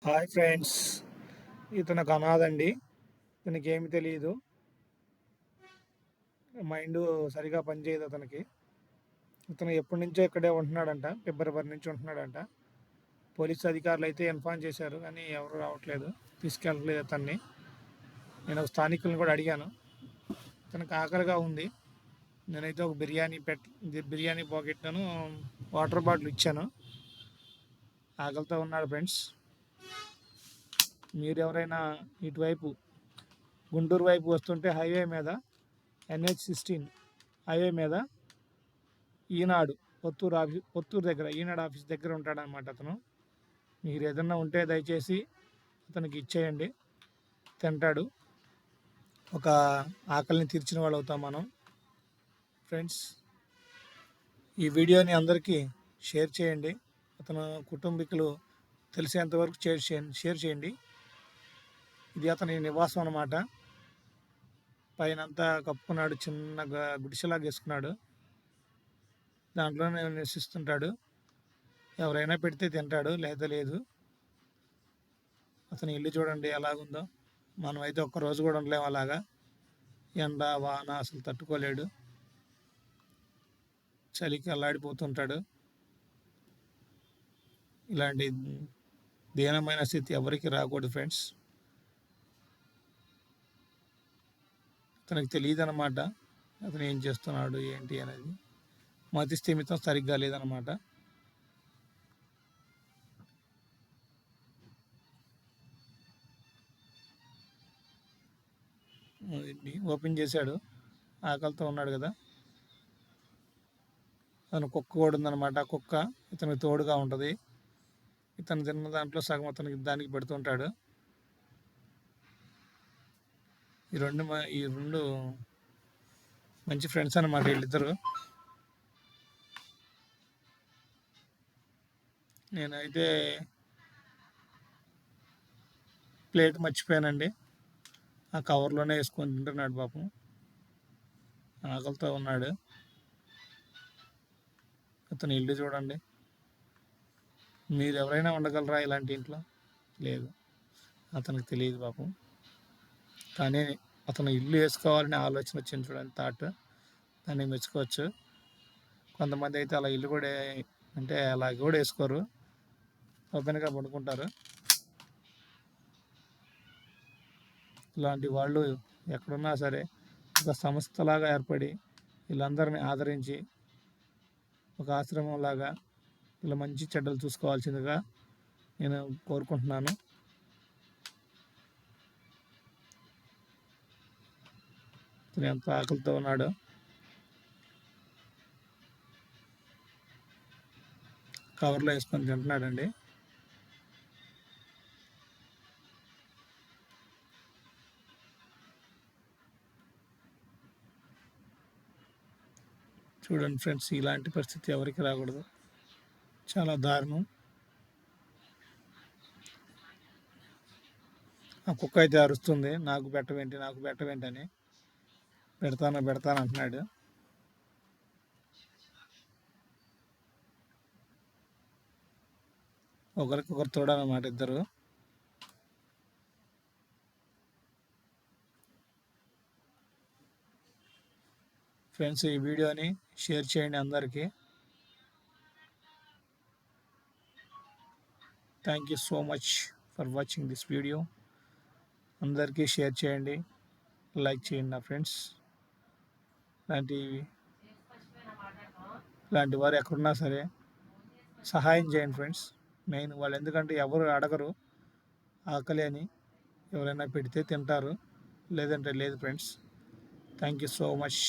Hi friends. ఇతను ఒక అనాథండి. ఇతనికి ఏమి తెలియదు. మైండ్ సరిగా పనిచేయదు అతనికి. ఇతను ఎప్పటి నుంచో ఇక్కడే ఉంటున్నాడంట. ఫిబ్రవరి నుంచి ఉంటున్నాడంట. పోలీసు అధికారులు అయితే ఇన్ఫార్మ్ చేశారు కానీ ఎవరు రావట్లేదు, తీసుకెళ్ళట్లేదు అతన్ని. నేను స్థానికులను కూడా అడిగాను. ఇతనికి ఆకలిగా ఉంది. నేనైతే ఒక బిర్యానీ పాకెట్ను వాటర్ బాటిల్ ఇచ్చాను. ఆకలితో ఉన్నాడు ఫ్రెండ్స్. మీరు ఎవరైనా ఇటువైపు గుంటూరు వైపు వస్తుంటే హైవే మీద NH-16 హైవే మీద ఈనాడు పొత్తూరు దగ్గర ఈనాడు ఆఫీస్ దగ్గర ఉంటాడనమాట అతను. మీరు ఏదన్నా ఉంటే దయచేసి అతనికి ఇచ్చేయండి, తింటాడు. ఒక ఆకలిని తీర్చిన వాళ్ళు అవుతాం మనం. ఫ్రెండ్స్, ఈ వీడియోని అందరికీ షేర్ చేయండి. అతను కుటుంబీకులు తెలిసేంతవరకు షేర్ చేయండి. ఇది అతని నివాసం అన్నమాట. పైనంతా కప్పుకున్నాడు, చిన్నగా గుడిసెలాగా వేసుకున్నాడు. దాంట్లోనే నివసిస్తుంటాడు. ఎవరైనా పెడితే తింటాడు, లేదా లేదు. అతని ఇల్లు చూడండి ఎలాగుందో. మనం అయితే ఒక్కరోజు కూడా ఉండలేము అలాగా. ఎండ వాన అసలు తట్టుకోలేడు. చలికి అల్లాడిపోతుంటాడు. ఇలాంటి దీనమైన స్థితి ఎవరికి రాకూడదు ఫ్రెండ్స్. అతనికి తెలియదు అనమాట అతను ఏం చేస్తున్నాడు ఏంటి అనేది. మతి స్థిమితం సరిగ్గా లేదనమాట. ఓపెన్ చేశాడు. ఆకలితో ఉన్నాడు కదా. అతను కుక్క కూడా ఉందన్నమాట. కుక్క ఇతనికి తోడుగా ఉంటుంది. ఇతను తిన్న దాంట్లో సగం అతనికి దానికి పెడుతుంటాడు. ఈ రెండు మంచి ఫ్రెండ్స్ అన్నమాట వీళ్ళిద్దరు. నేనైతే ప్లేట్ మర్చిపోయానండి. ఆ కవర్లోనే వేసుకొని తింటున్నాడు పాపం. ఆకలితో ఉన్నాడు. అతని ఇల్లు చూడండి. మీరు ఎవరైనా ఉండగలరా ఇలాంటి ఇంట్లో? లేదు. అతనికి తెలియదు పాపం. కానీ అతను ఇల్లు వేసుకోవాలని ఆలోచన వచ్చింది చూడండి, థాట్. దాన్ని మెచ్చుకోవచ్చు. కొంతమంది అయితే అలా ఇల్లు కూడా అంటే అలా కూడా వేసుకోరు, ఓపెన్గా పడుకుంటారు. ఇలాంటి వాళ్ళు ఎక్కడున్నా సరే ఒక సంస్థలాగా ఏర్పడి వీళ్ళందరినీ ఆదరించి ఒక ఆశ్రమంలాగా ఇలా మంచి చెడ్డలు చూసుకోవాల్సిందిగా నేను కోరుకుంటున్నాను. అతను ఎంత ఆకలితో ఉన్నాడో. కవర్లో వేసుకొని తింటున్నాడండి. చూడండి ఫ్రెండ్స్, ఇలాంటి పరిస్థితి ఎవరికి రాకూడదు. చాలా దారుణం. ఆ కుక్క అయితే అరుస్తుంది, నాకు పెట్టవేంటి అని. పెడతాను అంటున్నాడు. ఒకరికొకరు తోడనమాట ఇద్దరు. ఫ్రెండ్స్, ఈ వీడియోని షేర్ చేయండి అందరికీ. Thank you so much for watching this video. అందరికీ షేర్ చేయండి, లైక్ చేయండి నా ఫ్రెండ్స్. ఇలాంటి వారు ఎక్కడున్నా సరే సహాయం చేయండి ఫ్రెండ్స్. మెయిన్ వాళ్ళు, ఎందుకంటే ఎవరు అడగరు ఆకలి అని. ఎవరైనా పెడితే తింటారు, లేదంటే లేదు friends. Thank you so much.